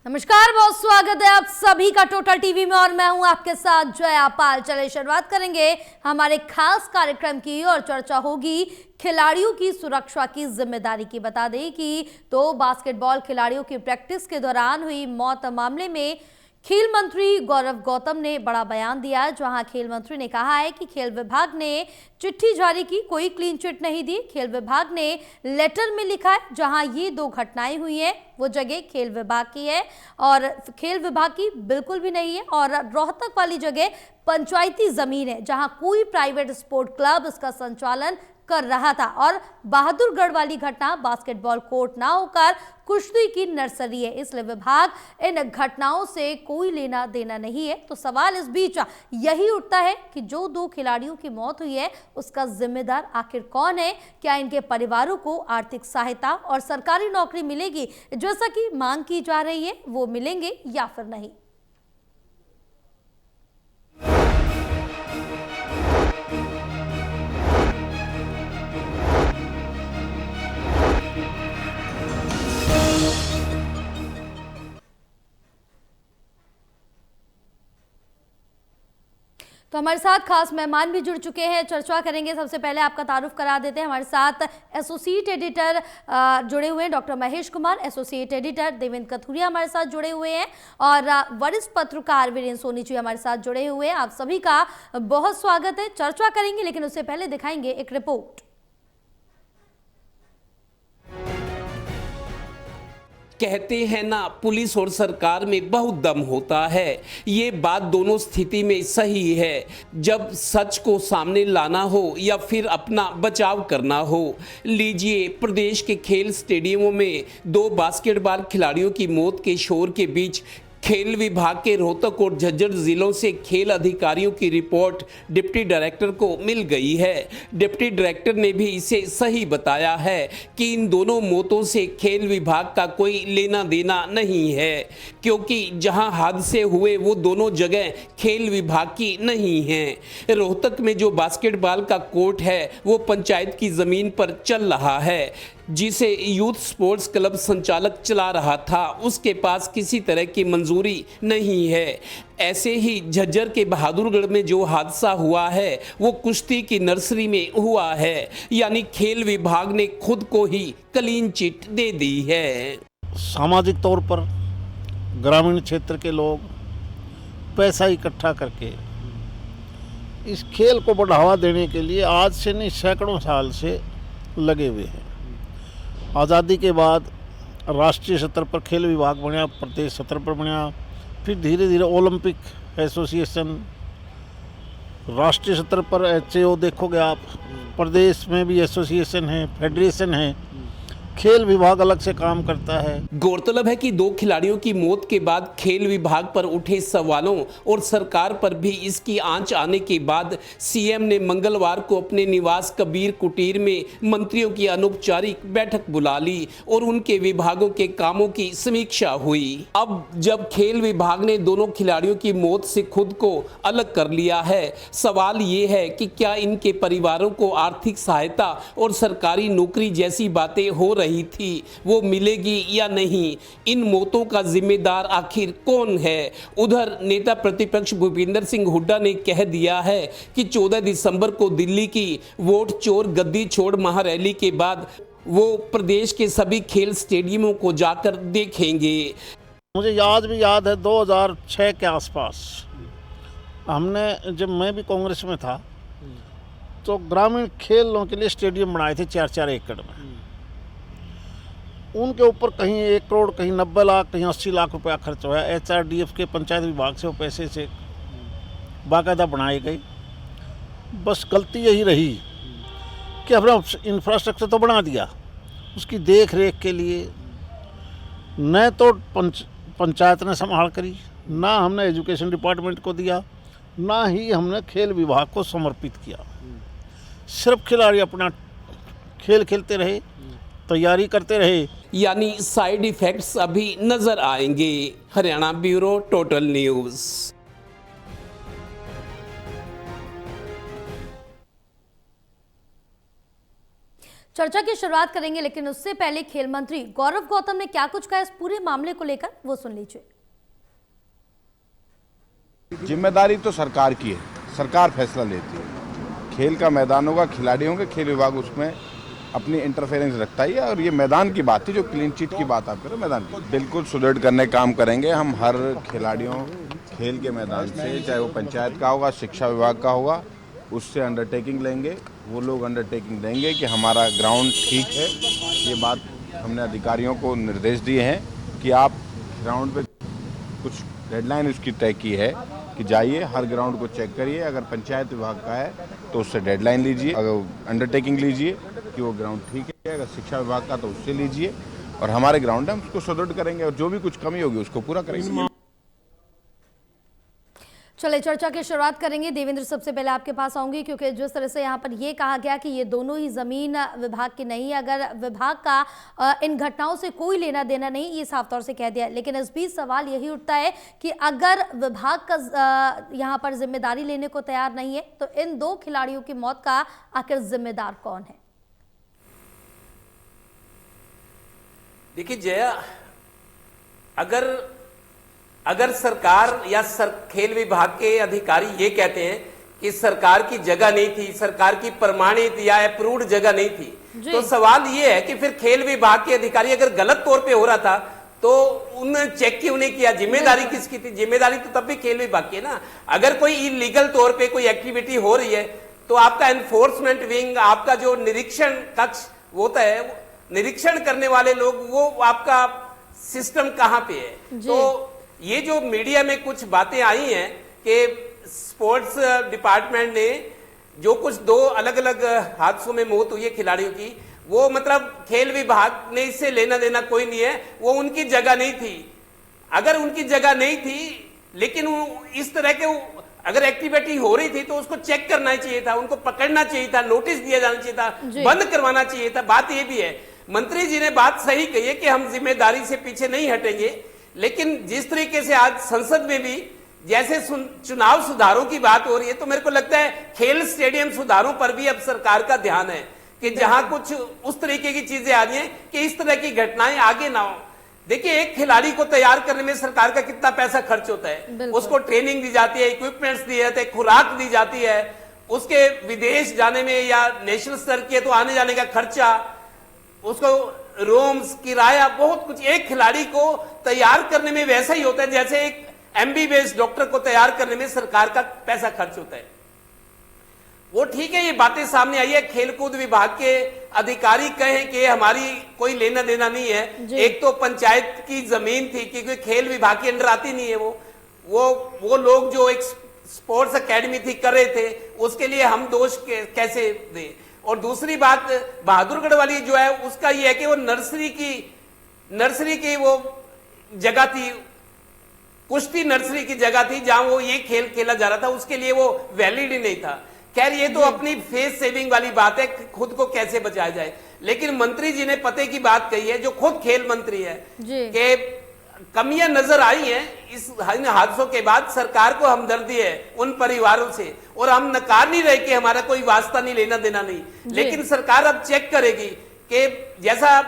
नमस्कार, बहुत स्वागत है आप सभी का टोटल टीवी में और मैं हूं आपके साथ जया पाल। चले शुरुआत करेंगे हमारे खास कार्यक्रम की और चर्चा होगी खिलाड़ियों की सुरक्षा की जिम्मेदारी की। बता दें कि बास्केटबॉल खिलाड़ियों की प्रैक्टिस के दौरान हुई मौत मामले में खेल मंत्री गौरव गौतम ने बड़ा बयान दिया, जहां खेल मंत्री ने कहा है कि खेल विभाग ने चिट्ठी जारी की, कोई क्लीन चिट नहीं दी। खेल विभाग ने लेटर में लिखा है जहां ये दो घटनाएं हुई हैं वो जगह खेल विभाग की है और खेल विभाग की बिल्कुल भी नहीं है। और रोहतक वाली जगह पंचायती जमीन है जहां कोई प्राइवेट स्पोर्ट क्लब इसका संचालन कर रहा था। और बहादुरगढ़ वाली घटना बास्केटबॉल कोर्ट ना होकर कुश्ती की नर्सरी है, इसलिए विभाग इन घटनाओं से कोई लेना देना नहीं है। तो सवाल इस बीच यही उठता है कि जो दो खिलाड़ियों की मौत हुई है उसका जिम्मेदार आखिर कौन है? क्या इनके परिवारों को आर्थिक सहायता और सरकारी नौकरी मिलेगी जैसा कि मांग की जा रही है, वो मिलेंगे या फिर नहीं? तो हमारे साथ खास मेहमान भी जुड़ चुके हैं, चर्चा करेंगे। सबसे पहले आपका तारुफ करा देते हैं। हमारे साथ एसोसिएट एडिटर जुड़े हुए हैं doctor Mahesh Kumar, associate editor Devendra Kathuria हमारे साथ जुड़े हुए हैं और वरिष्ठ पत्रकार वीरेंद्र सोनीची हमारे साथ जुड़े हुए हैं। आप सभी का बहुत स्वागत है। चर्चा करेंगे लेकिन उससे पहले दिखाएंगे एक रिपोर्ट। कहते हैं ना, पुलिस और सरकार में बहुत दम होता है। ये बात दोनों स्थिति में सही है, जब सच को सामने लाना हो या फिर अपना बचाव करना हो। लीजिए, प्रदेश के खेल स्टेडियमों में दो बास्केटबॉल खिलाड़ियों की मौत के शोर के बीच खेल विभाग के रोहतक और झज्जर जिलों से खेल अधिकारियों की रिपोर्ट डिप्टी डायरेक्टर को मिल गई है। डिप्टी डायरेक्टर ने भी इसे सही बताया है कि इन दोनों मौतों से खेल विभाग का कोई लेना देना नहीं है, क्योंकि जहां हादसे हुए वो दोनों जगह खेल विभाग की नहीं हैं। रोहतक में जो बास्केटबॉल का कोर्ट है वो पंचायत की ज़मीन पर चल रहा है, जिसे यूथ स्पोर्ट्स क्लब संचालक चला रहा था। उसके पास किसी तरह की मंजूरी नहीं है। ऐसे ही झज्जर के बहादुरगढ़ में जो हादसा हुआ है वो कुश्ती की नर्सरी में हुआ है, यानी खेल विभाग ने खुद को ही क्लीन चिट दे दी है। सामाजिक तौर पर ग्रामीण क्षेत्र के लोग पैसा इकट्ठा करके इस खेल को बढ़ावा देने के लिए आज से नहीं सैकड़ों साल से लगे हुए हैं। आज़ादी के बाद राष्ट्रीय स्तर पर खेल विभाग बना, प्रदेश स्तर पर बना, फिर धीरे धीरे ओलंपिक एसोसिएशन, राष्ट्रीय स्तर पर HAO देखोगे आप, प्रदेश में भी एसोसिएशन है, फेडरेशन है, खेल विभाग अलग से काम करता है। गौरतलब है कि दो खिलाड़ियों की मौत के बाद खेल विभाग पर उठे सवालों और सरकार पर भी इसकी आंच आने के बाद सीएम ने मंगलवार को अपने निवास कबीर कुटीर में मंत्रियों की अनौपचारिक बैठक बुला ली और उनके विभागों के कामों की समीक्षा हुई। अब जब खेल विभाग ने दोनों खिलाड़ियों की मौत से खुद को अलग कर लिया है, सवाल ये है कि क्या इनके परिवारों को आर्थिक सहायता और सरकारी नौकरी जैसी बातें हो रही थी वो मिलेगी या नहीं? इन मौतों का जिम्मेदार आखिर कौन है? उधर नेता प्रतिपक्ष भूपेंद्र सिंह हुड्डा ने कह दिया है कि 14 दिसंबर को दिल्ली की वोट चोर गद्दी छोड़ महारैली के बाद वो प्रदेश के सभी खेल स्टेडियमों को जाकर देखेंगे। मुझे याद है 2006 के आसपास हमने, जब मैं भी कांग्रेस में था, तो ग्रामीण खेलों के लिए स्टेडियम बनाए थे 4-4 एकड़ में। उनके ऊपर कहीं 1 करोड़, कहीं 90 लाख, कहीं 80 लाख रुपया खर्च हुआ। HRDF के पंचायत विभाग से वो पैसे से बाकायदा बनाए गए। बस गलती यही रही कि अपना इंफ्रास्ट्रक्चर तो बना दिया, उसकी देख रेख के लिए न तो पंचायत ने संभाल करी, ना हमने एजुकेशन डिपार्टमेंट को दिया, ना ही हमने खेल विभाग को समर्पित किया। सिर्फ खिलाड़ी अपना खेल खेलते रहे, तैयारी करते रहे। यानी साइड इफेक्ट्स अभी नजर आएंगे। Haryana bureau, total news. चर्चा की शुरुआत करेंगे, लेकिन उससे पहले खेल मंत्री गौरव गौतम ने क्या कुछ कहा इस पूरे मामले को लेकर, वो सुन लीजिए। जिम्मेदारी तो सरकार की है, सरकार फैसला लेती है। खेल का मैदान होगा, खिलाड़ी होंगे, खेल विभाग उसमें अपनी इंटरफेरेंस रखता ही है। और ये मैदान की बात थी, जो क्लीन चिट की बात आप करो, मैदान की बिल्कुल सुदृढ़ करने का काम करेंगे हम। हर खिलाड़ियों खेल के मैदान से, चाहे वो पंचायत का होगा, शिक्षा विभाग का होगा, उससे अंडरटेकिंग लेंगे। वो लोग अंडरटेकिंग देंगे कि हमारा ग्राउंड ठीक है। ये बात हमने अधिकारियों को निर्देश दिए हैं कि आप ग्राउंड पे कुछ डेडलाइन उसकी तय की है कि जाइए हर ग्राउंड को चेक करिए। अगर पंचायत विभाग का है तो उससे डेडलाइन लीजिए, अगर अंडरटेकिंग लीजिए कि वो ग्राउंड ठीक है। अगर शिक्षा विभाग का तो उससे लीजिए, और हमारे ग्राउंड है हम उसको सुदृढ़ करेंगे और जो भी कुछ कमी होगी उसको पूरा करेंगे। चलिए चर्चा की शुरुआत करेंगे। देवेंद्र, सबसे पहले आपके पास आऊंगी, क्योंकि जिस तरह से यहाँ पर ये कहा गया कि ये दोनों ही जमीन विभाग की नहीं है, अगर विभाग का इन घटनाओं से कोई लेना देना नहीं, ये साफ तौर से कह दिया। लेकिन इस बीच सवाल यही उठता है कि अगर विभाग का यहाँ पर जिम्मेदारी लेने को तैयार नहीं है, तो इन दो खिलाड़ियों की मौत का आखिर जिम्मेदार कौन है? देखिए जया, अगर सरकार या खेल विभाग के अधिकारी ये कहते हैं कि सरकार की जगह नहीं थी, सरकार की प्रमाणित या अप्रूव्ड जगह नहीं थी, तो सवाल ये है कि फिर खेल विभाग के अधिकारी अगर गलत तौर पे हो रहा था तो उन्होंने चेक क्यों नहीं किया? जिम्मेदारी किसकी थी? जिम्मेदारी तो तब भी खेल विभाग की है ना। अगर कोई इलीगल तौर पे कोई एक्टिविटी हो रही है तो आपका एनफोर्समेंट विंग, आपका जो निरीक्षण कक्ष होता है, निरीक्षण करने वाले लोग, वो आपका सिस्टम कहाँ पे है? तो ये जो मीडिया में कुछ बातें आई हैं कि स्पोर्ट्स डिपार्टमेंट ने जो कुछ दो अलग अलग हादसों में मौत हुई है खिलाड़ियों की, वो मतलब खेल विभाग ने इससे लेना देना कोई नहीं है, वो उनकी जगह नहीं थी। अगर उनकी जगह नहीं थी, लेकिन इस तरह के अगर एक्टिविटी हो रही थी तो उसको चेक करना चाहिए था, उनको पकड़ना चाहिए था, नोटिस दिया जाना चाहिए था, बंद करवाना चाहिए था। बात ये भी है, मंत्री जी ने बात सही कही है कि हम जिम्मेदारी से पीछे नहीं हटेंगे, लेकिन जिस तरीके से आज संसद में भी जैसे चुनाव सुधारों की बात हो रही है, तो मेरे को लगता है खेल स्टेडियम सुधारों पर भी अब सरकार का ध्यान है कि जहां कुछ उस तरीके की चीजें आ रही हैं कि इस तरह की घटनाएं आगे ना हो। देखिए, एक खिलाड़ी को तैयार करने में सरकार का कितना पैसा खर्च होता है, उसको ट्रेनिंग दी जाती है, इक्विपमेंट्स दिए जाते हैं, खुराक दी जाती है, उसके विदेश जाने में या नेशनल स्तर के तो आने जाने का खर्चा, उसको रूम्स, किराया, बहुत कुछ। एक खिलाड़ी को तैयार करने में वैसा ही होता है जैसे एक MBBS डॉक्टर को तैयार करने में सरकार का पैसा खर्च होता है। वो ठीक है, ये बातें सामने आई है, खेलकूद विभाग के अधिकारी कहें कि हमारी कोई लेना देना नहीं है। एक तो पंचायत की जमीन थी, क्योंकि खेल विभाग के अंडर आती नहीं है वो लोग जो एक स्पोर्ट्स एकेडमी थी कर रहे थे, उसके लिए हम दोष कैसे दें? और दूसरी बात बहादुरगढ़ वाली जो है, उसका ये है कि वो नर्सरी की वो जगह थी, कुश्ती नर्सरी की जगह थी जहां वो ये खेल खेला जा रहा था, उसके लिए वो वैलिड ही नहीं था। खैर, ये तो अपनी फेस सेविंग वाली बात है, खुद को कैसे बचाया जाए। लेकिन मंत्री जी ने पते की बात कही है, जो खुद खेल मंत्री है, कि कमियां नजर आई हैं इस हादसों के बाद। सरकार को हमदर्दी है उन परिवारों से, और हम नकार नहीं रहे कि हमारा कोई वास्ता नहीं, लेना देना नहीं, लेकिन सरकार अब चेक करेगी कि जैसा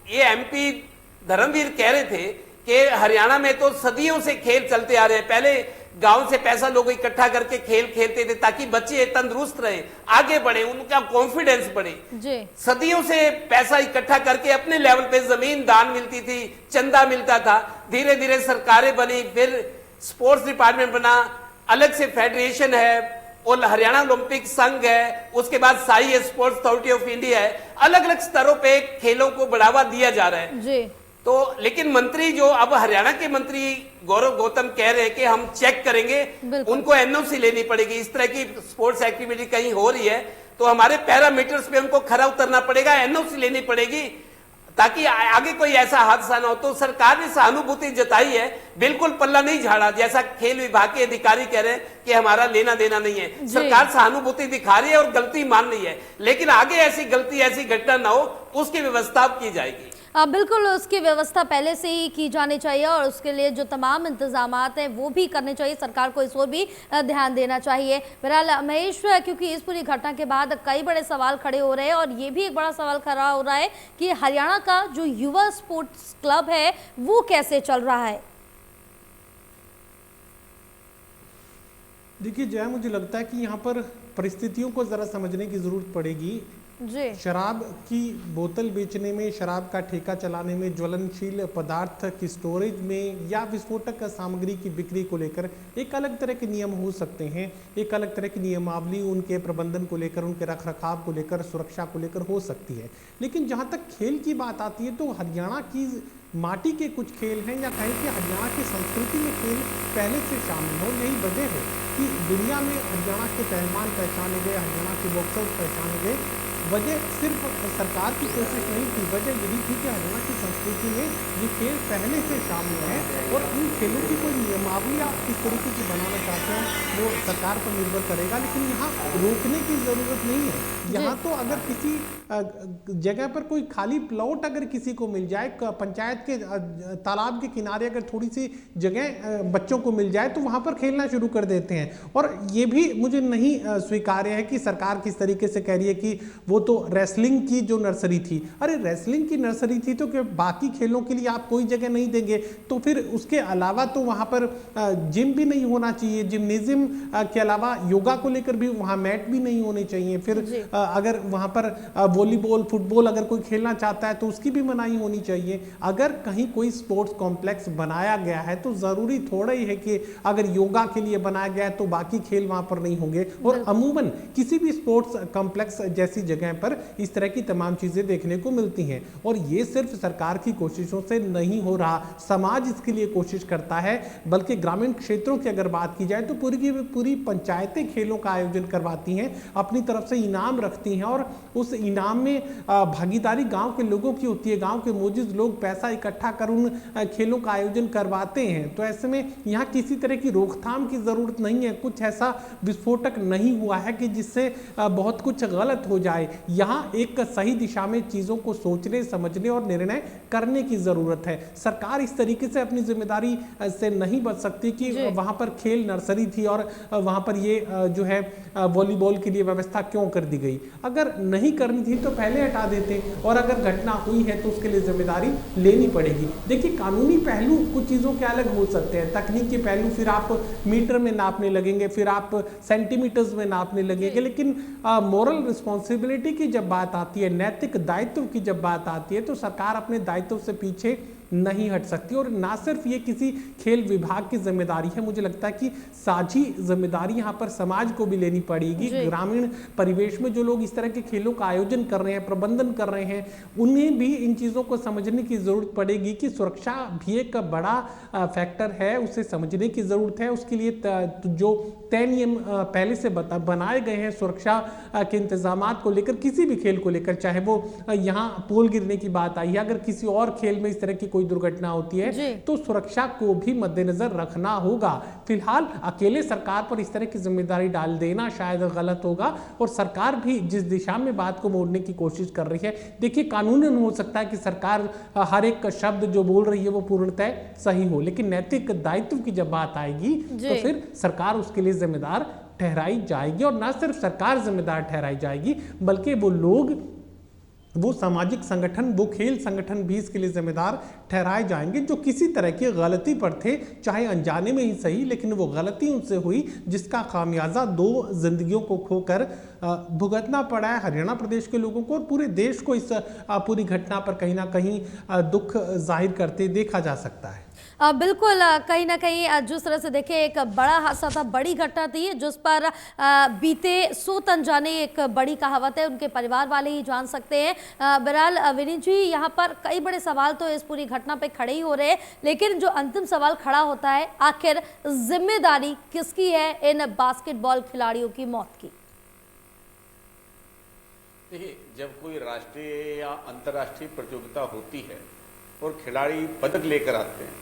ये MP धर्मवीर कह रहे थे कि हरियाणा में तो सदियों से खेल चलते आ रहे हैं। पहले गांव से पैसा लोग इकट्ठा करके खेल खेलते थे ताकि बच्चे तंदुरुस्त रहे, आगे बढ़े, उनका कॉन्फिडेंस बढ़े। सदियों से पैसा इकट्ठा करके अपने लेवल पे जमीन दान मिलती थी, चंदा मिलता था, धीरे धीरे सरकारें बनी, फिर स्पोर्ट्स डिपार्टमेंट बना, अलग से फेडरेशन है, और हरियाणा ओलंपिक संघ है, उसके बाद Sai sports authority of India है। अलग अलग स्तरों पे खेलों को बढ़ावा दिया जा रहा है। तो लेकिन मंत्री जो अब हरियाणा के मंत्री गौरव गौतम कह रहे हैं कि हम चेक करेंगे, उनको NOC लेनी पड़ेगी। इस तरह की स्पोर्ट्स एक्टिविटी कहीं हो रही है तो हमारे पैरामीटर्स पे उनको खरा उतरना पड़ेगा, NOC लेनी पड़ेगी, ताकि आगे कोई ऐसा हादसा ना हो। तो सरकार ने सहानुभूति जताई है, बिल्कुल पल्ला नहीं झाड़ा, जैसा खेल विभाग के अधिकारी कह रहे हैं कि हमारा लेना देना नहीं है। सरकार सहानुभूति दिखा रही है और गलती मान रही है, लेकिन आगे ऐसी गलती, ऐसी घटना ना हो, उसकी व्यवस्था की जाएगी। बिल्कुल उसकी व्यवस्था पहले से ही की जानी चाहिए और उसके लिए जो तमाम इंतजामात हैं वो भी करने चाहिए। सरकार को इस ओर भी ध्यान देना चाहिए। बहरहाल महेश, क्योंकि इस पूरी घटना के बाद कई बड़े सवाल खड़े हो रहे हैं और ये भी एक बड़ा सवाल खड़ा हो रहा है कि हरियाणा का जो युवा स्पोर्ट्स क्लब है वो कैसे चल रहा है। देखिए जया, मुझे लगता है कि यहाँ पर परिस्थितियों को ज़रा समझने की ज़रूरत पड़ेगी। जी। शराब की बोतल बेचने में, शराब का ठेका चलाने में, ज्वलनशील पदार्थ की स्टोरेज में या विस्फोटक सामग्री की बिक्री को लेकर एक अलग तरह के नियम हो सकते हैं, एक अलग तरह की नियमावली उनके प्रबंधन को लेकर, उनके रखरखाव को लेकर, सुरक्षा को लेकर हो सकती है। लेकिन जहाँ तक खेल की बात आती है तो हरियाणा की माटी के कुछ खेल हैं या कहें कि हरियाणा की संस्कृति में खेल पहले से शामिल हो। यही वजह है कि दुनिया में हरियाणा के पहलवान पहचाने गए, हरियाणा के बॉक्सर्स पहचाने गए। वजह सिर्फ सरकार की कोशिश नहीं थी, वजह यही थी कि हरियाणा की संस्कृति में ये खेल पहले से शामिल हैं और इन खेलों की कोई नियमावली आप किस तरीके की बनाना चाहते हैं वो सरकार पर निर्भर करेगा। लेकिन यहाँ रोकने की ज़रूरत नहीं है। यहाँ तो अगर किसी जगह पर कोई खाली प्लॉट अगर किसी को मिल जाए, पंचायत के तालाब के किनारे अगर थोड़ी सी जगह बच्चों को मिल जाए तो वहाँ पर खेलना शुरू कर देते हैं। और ये भी मुझे नहीं स्वीकार्य है कि सरकार किस तरीके से कह रही है कि वो तो रेसलिंग की जो नर्सरी थी, अरे रेसलिंग की नर्सरी थी तो क्या बाकी खेलों के लिए आप कोई जगह नहीं देंगे? तो फिर उसके अलावा तो वहाँ पर जिम भी नहीं होना चाहिए, जिम्नेजियम के अलावा योगा को लेकर भी वहाँ मैट भी नहीं होने चाहिए। फिर अगर वहाँ पर वॉलीबॉल, फुटबॉल अगर कोई खेलना चाहता है तो उसकी भी मनाही होनी चाहिए। अगर कहीं कोई स्पोर्ट्स कॉम्प्लेक्स बनाया गया है तो ज़रूरी थोड़ा ही है कि अगर योगा के लिए बनाया गया है तो बाकी खेल वहाँ पर नहीं होंगे। और अमूमन किसी भी स्पोर्ट्स कॉम्प्लेक्स जैसी जगह पर इस तरह की तमाम चीजें देखने को मिलती हैं। और ये सिर्फ सरकार की कोशिशों से नहीं हो रहा, समाज इसके लिए कोशिश करता है। बल्कि ग्रामीण क्षेत्रों की अगर बात की जाए तो पूरी की पूरी पंचायतें खेलों का आयोजन करवाती हैं, अपनी तरफ से इनाम रखती हैं और उस इनाम में भागीदारी गांव के लोगों की होती है। गांव के मौजूद लोग पैसा इकट्ठा कर उन खेलों का आयोजन करवाते हैं। तो ऐसे में यहाँ किसी तरह की रोकथाम की जरूरत नहीं है। कुछ ऐसा विस्फोटक नहीं हुआ है कि जिससे बहुत कुछ गलत हो जाए। यहाँ एक सही दिशा में चीजों को सोचने, समझने और निर्णय करने की जरूरत है। सरकार इस तरीके से अपनी जिम्मेदारी से नहीं बच सकती कि वहां पर खेल नर्सरी थी और वहां पर ये जो है वॉलीबॉल के लिए व्यवस्था क्यों कर दी गई। अगर नहीं करनी थी तो पहले हटा देते, और अगर घटना हुई है तो उसके लिए जिम्मेदारी लेनी पड़ेगी। देखिए कानूनी पहलू कुछ चीजों के अलग हो सकते हैं, तकनीकी पहलू फिर आप मीटर में नापने लगेंगे, फिर आप सेंटीमीटर्स में नापने लगेंगे। लेकिन मोरल रिस्पॉन्सिबिलिटी की जब बात आती है, नैतिक दायित्व की जब बात आती है तो सरकार अपने दायित्व से पीछे नहीं हट सकती। और ना सिर्फ ये किसी खेल विभाग की जिम्मेदारी है, मुझे लगता है कि साझी जिम्मेदारी यहाँ पर समाज को भी लेनी पड़ेगी। ग्रामीण परिवेश में जो लोग इस तरह के खेलों का आयोजन कर रहे हैं, प्रबंधन कर रहे हैं, उन्हें भी इन चीज़ों को समझने की जरूरत पड़ेगी कि सुरक्षा भी एक बड़ा फैक्टर है, उसे समझने की जरूरत है। उसके लिए जो तय नियम पहले से बनाए गए हैं सुरक्षा के इंतजाम को लेकर, किसी भी खेल को लेकर, चाहे वो यहाँ पोल गिरने की बात आई है, अगर किसी और खेल में इस तरह की कोई दुर्घटना होती है तो सुरक्षा को भी मद्देनजर रखना होगा। फिलहाल अकेले सरकार पर इस तरह की जिम्मेदारी डाल देना शायद गलत होगा, और सरकार भी जिस दिशा में बात को मोड़ने की कोशिश कर रही है, देखिए कानूनन हो सकता है कि सरकार हर एक शब्द जो बोल रही है वो पूर्णतः सही हो, लेकिन नैतिक दायित्व की जब बात आएगी तो फिर सरकार उसके लिए जिम्मेदार ठहराई जाएगी। और न सिर्फ सरकार जिम्मेदार ठहराई जाएगी बल्कि वो लोग, वो सामाजिक संगठन, वो खेल संगठन भी इसके लिए जिम्मेदार ठहराए जाएंगे जो किसी तरह की गलती पर थे, चाहे अनजाने में ही सही, लेकिन वो गलती उनसे हुई जिसका खामियाजा 2 जिंदगियों को खोकर भुगतना पड़ा है हरियाणा प्रदेश के लोगों को, और पूरे देश को इस पूरी घटना पर कहीं ना कहीं दुख जाहिर करते देखा जा सकता है। बिल्कुल, कहीं ना कहीं जिस तरह से देखें एक बड़ा हादसा था, बड़ी घटना थी जिस पर बीते 100 तन जाने, एक बड़ी कहावत है, उनके परिवार वाले ही जान सकते हैं। बहरहाल विनीत जी, यहाँ पर कई बड़े सवाल तो इस पूरी घटना पे खड़े ही हो रहे हैं, लेकिन जो अंतिम सवाल खड़ा होता है, आखिर जिम्मेदारी किसकी है इन बास्केटबॉल खिलाड़ियों की मौत की? देखिए, जब कोई राष्ट्रीय या अंतर्राष्ट्रीय प्रतियोगिता होती है और खिलाड़ी पदक लेकर आते हैं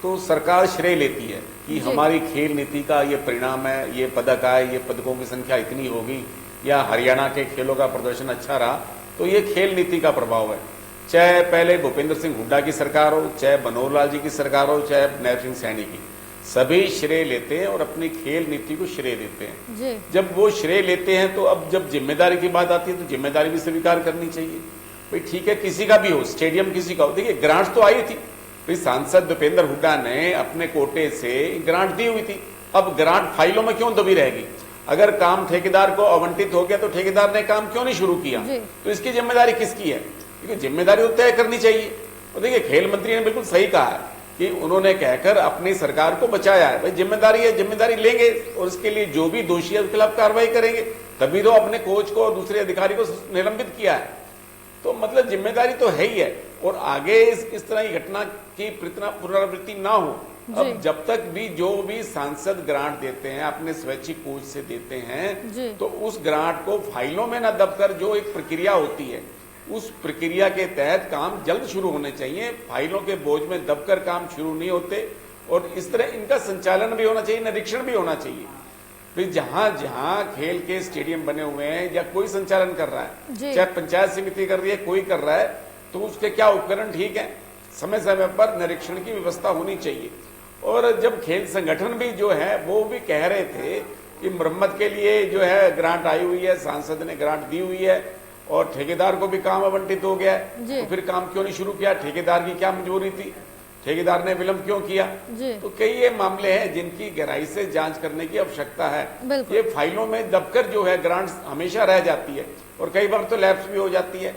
तो सरकार श्रेय लेती है कि हमारी खेल नीति का ये परिणाम है, ये पदक आए, ये पदकों की संख्या इतनी होगी, या हरियाणा के खेलों का प्रदर्शन अच्छा रहा तो ये खेल नीति का प्रभाव है। चाहे पहले भूपेंद्र सिंह हुड्डा की सरकार हो, चाहे मनोहर लाल जी की सरकार हो, चाहे नैब सिंह सैनी की, सभी श्रेय लेते हैं और अपनी खेल नीति को श्रेय देते हैं। जी। जब वो श्रेय लेते हैं तो अब जब जिम्मेदारी की बात आती है तो जिम्मेदारी भी स्वीकार करनी चाहिए। भाई ठीक है, किसी का भी हो, स्टेडियम किसी का हो, देखिए ग्रांट्स तो आई थी, भाई सांसद भूपेंद्र हुड्डा ने अपने कोटे से ग्रांट दी हुई थी। अब ग्रांट फाइलों में क्यों दबी रहेगी? अगर काम ठेकेदार को आवंटित हो गया तो ठेकेदार ने काम क्यों नहीं शुरू किया? तो इसकी जिम्मेदारी किसकी है? क्योंकि जिम्मेदारी तो तय करनी चाहिए। और देखिए खेल मंत्री ने बिल्कुल सही कहा है कि उन्होंने कहकर अपनी सरकार को बचाया है। भाई जिम्मेदारी है, जिम्मेदारी लेंगे और इसके लिए जो भी दोषी है उसके खिलाफ कार्रवाई करेंगे। तभी तो अपने कोच को और दूसरे अधिकारी को निलंबित किया है। तो मतलब जिम्मेदारी तो है ही है। और आगे इस तरह की घटना की पुनरावृत्ति ना हो। अब जब तक भी जो भी सांसद ग्रांट देते हैं अपने स्वैच्छिक कोष से देते हैं, तो उस ग्रांट को फाइलों में न दबकर जो एक प्रक्रिया होती है उस प्रक्रिया के तहत काम जल्द शुरू होने चाहिए। फाइलों के बोझ में दबकर काम शुरू नहीं होते और इस तरह इनका संचालन भी होना चाहिए, निरीक्षण भी होना चाहिए। फिर जहां जहां खेल के स्टेडियम बने हुए हैं या कोई संचालन कर रहा है, चाहे पंचायत समिति कर रही है, कोई कर रहा है, तो उसके क्या उपकरण ठीक है, समय समय पर निरीक्षण की व्यवस्था होनी चाहिए। और जब खेल संगठन भी जो है वो भी कह रहे थे कि मरम्मत के लिए जो है ग्रांट आई हुई है, सांसद ने ग्रांट दी हुई है और ठेकेदार को भी काम आवंटित हो गया है, तो फिर काम क्यों नहीं शुरू किया? ठेकेदार की क्या मजबूरी थी? ठेकेदार ने विलंब क्यों किया? तो कई ये मामले हैं जिनकी गहराई से जांच करने की आवश्यकता है। ये फाइलों में दबकर जो है ग्रांट्स हमेशा रह जाती है और कई बार तो लैप्स भी हो जाती है।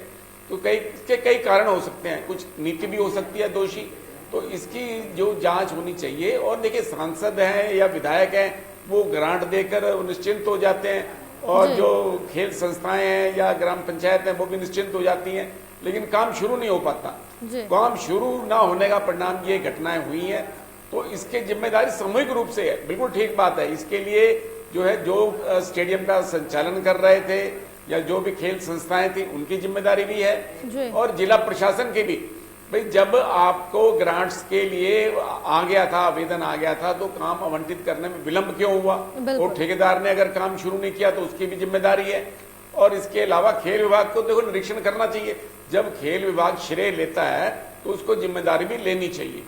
तो कई कारण हो सकते हैं, कुछ नीति भी हो सकती है दोषी, तो इसकी जो जांच होनी चाहिए। और देखिए सांसद हैं या विधायक हैं वो ग्रांट देकर निश्चिंत हो जाते हैं और जो खेल संस्थाएं हैं या ग्राम पंचायत हैं वो भी निश्चिंत हो जाती हैं, लेकिन काम शुरू नहीं हो पाता। काम शुरू ना होने का परिणाम ये घटनाएं हुई हैं। तो इसके जिम्मेदारी सामूहिक रूप से है, बिल्कुल ठीक बात है। इसके लिए जो है जो स्टेडियम का संचालन कर रहे थे या जो भी खेल संस्थाएं थी उनकी जिम्मेदारी भी है और जिला प्रशासन की भी। भाई जब आपको ग्रांट्स के लिए आ गया था, आवेदन आ गया था, तो काम आवंटित करने में विलंब क्यों हुआ? और ठेकेदार ने अगर काम शुरू नहीं किया तो उसकी भी जिम्मेदारी है। और इसके अलावा खेल विभाग को देखो निरीक्षण करना चाहिए। जब खेल विभाग श्रेय लेता है तो उसको जिम्मेदारी भी लेनी चाहिए।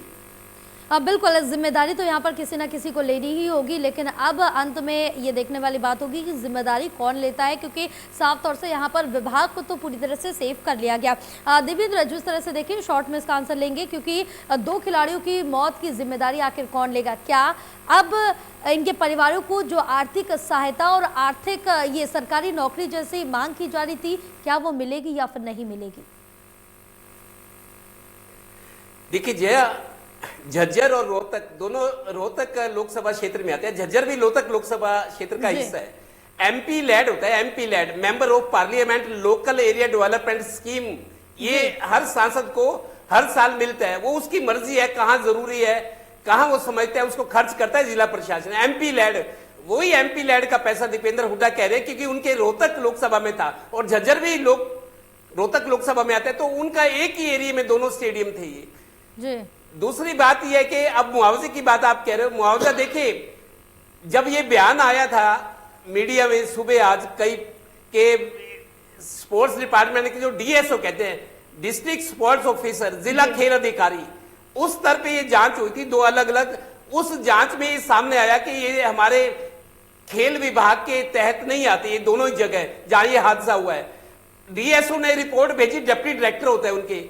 अब बिल्कुल जिम्मेदारी तो यहाँ पर किसी ना किसी को लेनी ही होगी, लेकिन अब अंत में ये देखने वाली बात होगी कि जिम्मेदारी कौन लेता है, क्योंकि साफ तौर से यहाँ पर विभाग को तो पूरी तरह से सेव कर लिया गया। देवेंद्र, जिस तरह से देखें शॉर्ट में इसका आंसर लेंगे, क्योंकि 2 खिलाड़ियों की मौत की जिम्मेदारी आखिर कौन लेगा? क्या अब इनके परिवारों को जो आर्थिक सहायता और आर्थिक ये सरकारी नौकरी जैसी मांग की जा रही थी, क्या वो मिलेगी या फिर नहीं मिलेगी? देखिए जया, झज्जर और रोहतक दोनों, रोहतक लोकसभा क्षेत्र में आते हैं, झज्जर भी रोहतक लोकसभा क्षेत्र का हिस्सा है। एमपी लैड होता है, MP LAD, member of parliament local area development scheme. ये हर सांसद को हर साल मिलता है, वो उसकी मर्जी है कहाँ जरूरी है, कहाँ वो समझता है उसको खर्च करता है जिला प्रशासन। एमपी लैड, वही एमपी लैड का पैसा दीपेंद्र हुड्डा कह रहे हैं क्योंकि उनके रोहतक लोकसभा में था और झज्जर भी रोहतक लोकसभा में आते हैं, तो उनका एक ही एरिया में दोनों स्टेडियम थे ये। दूसरी बात यह है कि अब मुआवजे की बात आप कह रहे हो, मुआवजा देखिए जब ये बयान आया था मीडिया में सुबह आज, कई के स्पोर्ट्स डिपार्टमेंट के जो डीएसओ कहते हैं, डिस्ट्रिक्ट स्पोर्ट्स ऑफिसर, जिला खेल अधिकारी, उस स्तर पे ये जांच हुई थी 2 अलग अलग। उस जांच में ये सामने आया कि ये हमारे खेल विभाग के तहत नहीं आती, ये दोनों ही जगह जहां ये हादसा हुआ है। डीएसओ ने रिपोर्ट भेजी, डिप्टी डायरेक्टर होता है उनके,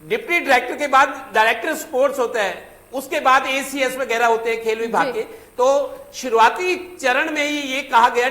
डिप्टी डायरेक्टर के बाद डायरेक्टर स्पोर्ट्स होता है, उसके बाद एसीएस वगैरह होते हैं खेल विभाग के। तो शुरुआती चरण में ही ये कहा गया,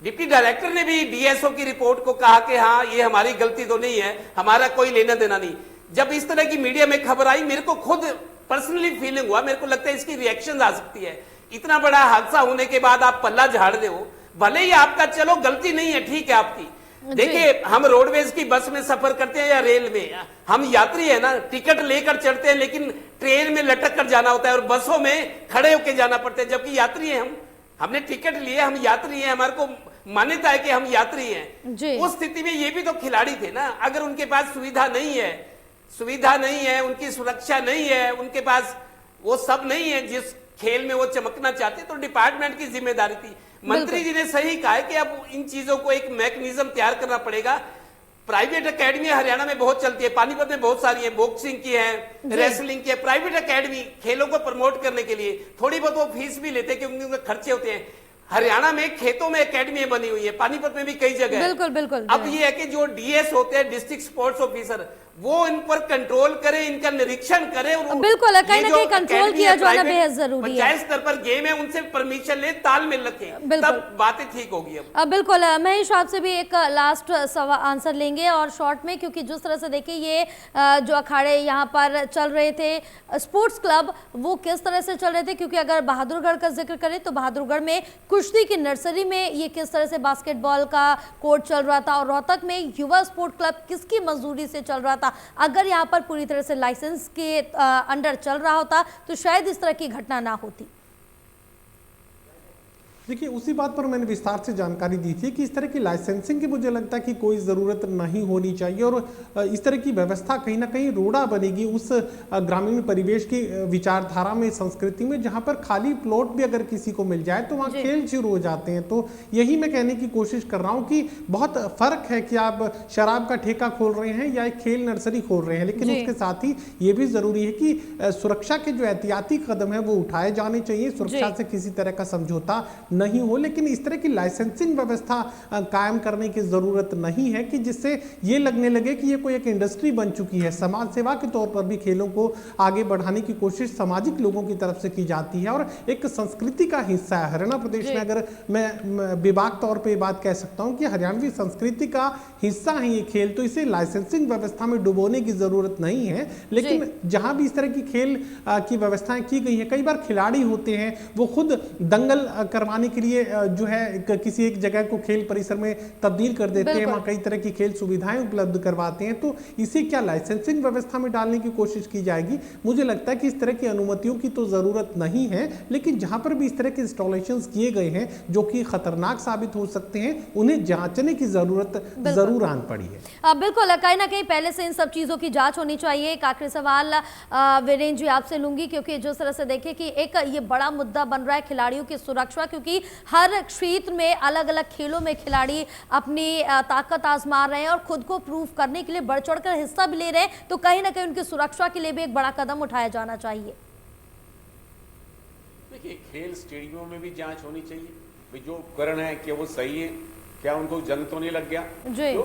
डिप्टी डायरेक्टर ने भी डीएसओ की रिपोर्ट को कहा कि हाँ ये हमारी गलती तो नहीं है, हमारा कोई लेना देना नहीं। जब इस तरह की मीडिया में खबर आई, मेरे को खुद पर्सनली फीलिंग हुआ, मेरे को लगता है इसकी रिएक्शन आ सकती है। इतना बड़ा हादसा होने के बाद आप पल्ला झाड़ दे हो, भले ही आपका चलो गलती नहीं है, ठीक है आपकी। देखिए हम रोडवेज की बस में सफर करते हैं या रेल में, हम यात्री है ना, टिकट लेकर चढ़ते हैं, लेकिन ट्रेन में लटक कर जाना होता है और बसों में खड़े होकर जाना पड़ता है, जबकि यात्री है हम, हमने टिकट लिए, हम यात्री हैं, हमारे को मान्यता है कि हम यात्री हैं। उस स्थिति में ये भी तो खिलाड़ी थे ना। अगर उनके पास सुविधा नहीं है, उनकी सुरक्षा नहीं है, उनके पास वो सब नहीं है जिस खेल में वो चमकना चाहते, तो डिपार्टमेंट की जिम्मेदारी थी। मंत्री जी ने सही कहा है कि अब इन चीजों को एक मैकेनिज्म तैयार करना पड़ेगा। प्राइवेट एकेडमी हरियाणा में बहुत चलती है, पानीपत में बहुत सारी है, बॉक्सिंग की है, रेसलिंग की है, प्राइवेट एकेडमी खेलों को प्रमोट करने के लिए। थोड़ी बहुत वो फीस भी लेते हैं क्योंकि उनके खर्चे होते हैं। हरियाणा में खेतों में एकेडमी बनी हुई है, पानीपत में भी कई जगह है। बिल्कुल बिल्कुल। अब ये है कि जो डीएस होते हैं, डिस्ट्रिक्ट स्पोर्ट्स ऑफिसर, वो इन पर कंट्रोल करे, इनका निरीक्षण करे। और बिल्कुल, कहीं ना कहीं कंट्रोल किया जाना बेहद जरूरी है। पंचायत स्तर पर गेम है, उनसे परमिशन ले, तालमेल रखें, तब बातें ठीक होगी। अब बिल्कुल महेश, आपसे भी एक लास्ट आंसर लेंगे और शॉर्ट में, क्योंकि जिस तरह से देखिए ये जो अखाड़े यहाँ पर चल रहे थे, स्पोर्ट्स क्लब, वो किस तरह से चल रहे थे, क्योंकि अगर बहादुरगढ़ का जिक्र करें तो बहादुरगढ़ में कुश्ती की नर्सरी में ये किस तरह से बास्केटबॉल का कोर्ट चल रहा था, और रोहतक में युवा स्पोर्ट क्लब किसकी मंजूरी से चल रहा था। अगर यहाँ पर पूरी तरह से लाइसेंस के अंडर चल रहा होता तो शायद इस तरह की घटना ना होती। देखिए, उसी बात पर मैंने विस्तार से जानकारी दी थी कि इस तरह की लाइसेंसिंग की मुझे लगता है कि कोई ज़रूरत नहीं होनी चाहिए, और इस तरह की व्यवस्था कहीं ना कहीं रोड़ा बनेगी उस ग्रामीण परिवेश की विचारधारा में, संस्कृति में, जहां पर खाली प्लॉट भी अगर किसी को मिल जाए तो वहां खेल शुरू हो जाते हैं। तो यही मैं कहने की कोशिश कर रहा हूं कि बहुत फर्क है कि आप शराब का ठेका खोल रहे हैं या एक खेल नर्सरी खोल रहे हैं, लेकिन उसके साथ ही ये भी ज़रूरी है कि सुरक्षा के जो एहतियाती कदम है वो उठाए जाने चाहिए, सुरक्षा से किसी तरह का समझौता नहीं हो, लेकिन इस तरह की लाइसेंसिंग व्यवस्था कायम करने की जरूरत नहीं है कि जिससे ये लगने लगे कि ये कोई एक इंडस्ट्री बन चुकी है। समाज सेवा के तौर पर भी खेलों को आगे बढ़ाने की कोशिश सामाजिक लोगों की तरफ से की जाती है और एक संस्कृति का हिस्सा है। हरियाणा प्रदेश में अगर मैं विभाग तौर पर बात कह सकता हूं कि हरियाणवी संस्कृति का हिस्सा है ये खेल, तो इसे लाइसेंसिंग व्यवस्था में डुबोने की जरूरत नहीं है। लेकिन जहां भी इस तरह की खेल की व्यवस्थाएं की गई है, कई बार खिलाड़ी होते हैं वो खुद दंगल करवाने के लिए जो है किसी एक जगह को खेल परिसर में तब्दील कर देते हैं, वहां कई तरह की खेल सुविधाएं उपलब्ध करवाते हैं, तो इसे क्या लाइसेंसिंग व्यवस्था में डालने की कोशिश की जाएगी? मुझे लगता है कि इस तरह की अनुमतियों की तो जरूरत नहीं है, लेकिन जहां पर भी इस तरह के इंस्टॉलेशंस किए गए हैं जो कि खतरनाक साबित हो सकते हैं, उन्हें जांचने की जरूरत जरूर आन पड़ी है। बिल्कुल, कहीं ना कहीं पहले से इन सब चीजों की जांच होनी चाहिए। एक आखिरी सवाल वीरेंद्र जी आपसे लूंगी, क्योंकि जिस तरह से देखिए कि एक ये बड़ा मुद्दा बन रहा है खिलाड़ियों की सुरक्षा, क्योंकि हर क्षेत्र में अलग अलग खेलों में खिलाड़ी अपनी ताकत आजमा रहे हैं और खुद को प्रूव करने के लिए बढ़ चढ़कर हिस्सा भी ले रहे हैं, तो कहीं ना कहीं उनकी सुरक्षा के लिए भी एक बड़ा कदम उठाया जाना चाहिए। देखिए, खेल स्टेडियमों में भी जांच होनी चाहिए, भाई जो उपकरण है क्या वो सही है, क्या उनको जंग तो नहीं लग गया। तो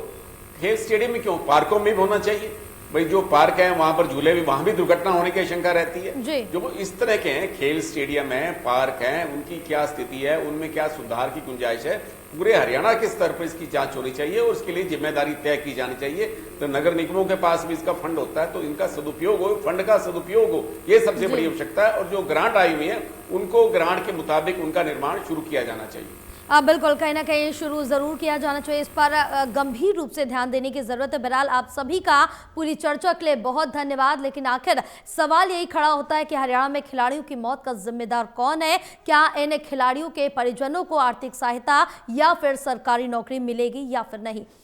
खेल स्टेडियम में क्यों, पार्कों में भी होना चाहिए, भाई जो पार्क है वहां पर झूले भी, वहां भी दुर्घटना होने की आशंका रहती है। जो वो इस तरह के हैं खेल स्टेडियम है, पार्क है, उनकी क्या स्थिति है, उनमें क्या सुधार की गुंजाइश है, पूरे हरियाणा के स्तर पर इसकी जांच होनी चाहिए और उसके लिए जिम्मेदारी तय की जानी चाहिए। तो नगर निगमों के पास भी इसका फंड होता है, तो इनका सदुपयोग हो, फंड का सदुपयोग हो, ये सबसे बड़ी आवश्यकता है। और जो ग्रांट आई हुई है उनको ग्रांट के मुताबिक उनका निर्माण शुरू किया जाना चाहिए। बिल्कुल, कहीं ना कहीं शुरू जरूर किया जाना चाहिए, इस पर गंभीर रूप से ध्यान देने की जरूरत है। बहरहाल आप सभी का पूरी चर्चा के लिए बहुत धन्यवाद। लेकिन आखिर सवाल यही खड़ा होता है कि हरियाणा में खिलाड़ियों की मौत का जिम्मेदार कौन है? क्या इन खिलाड़ियों के परिजनों को आर्थिक सहायता या फिर सरकारी नौकरी मिलेगी या फिर नहीं?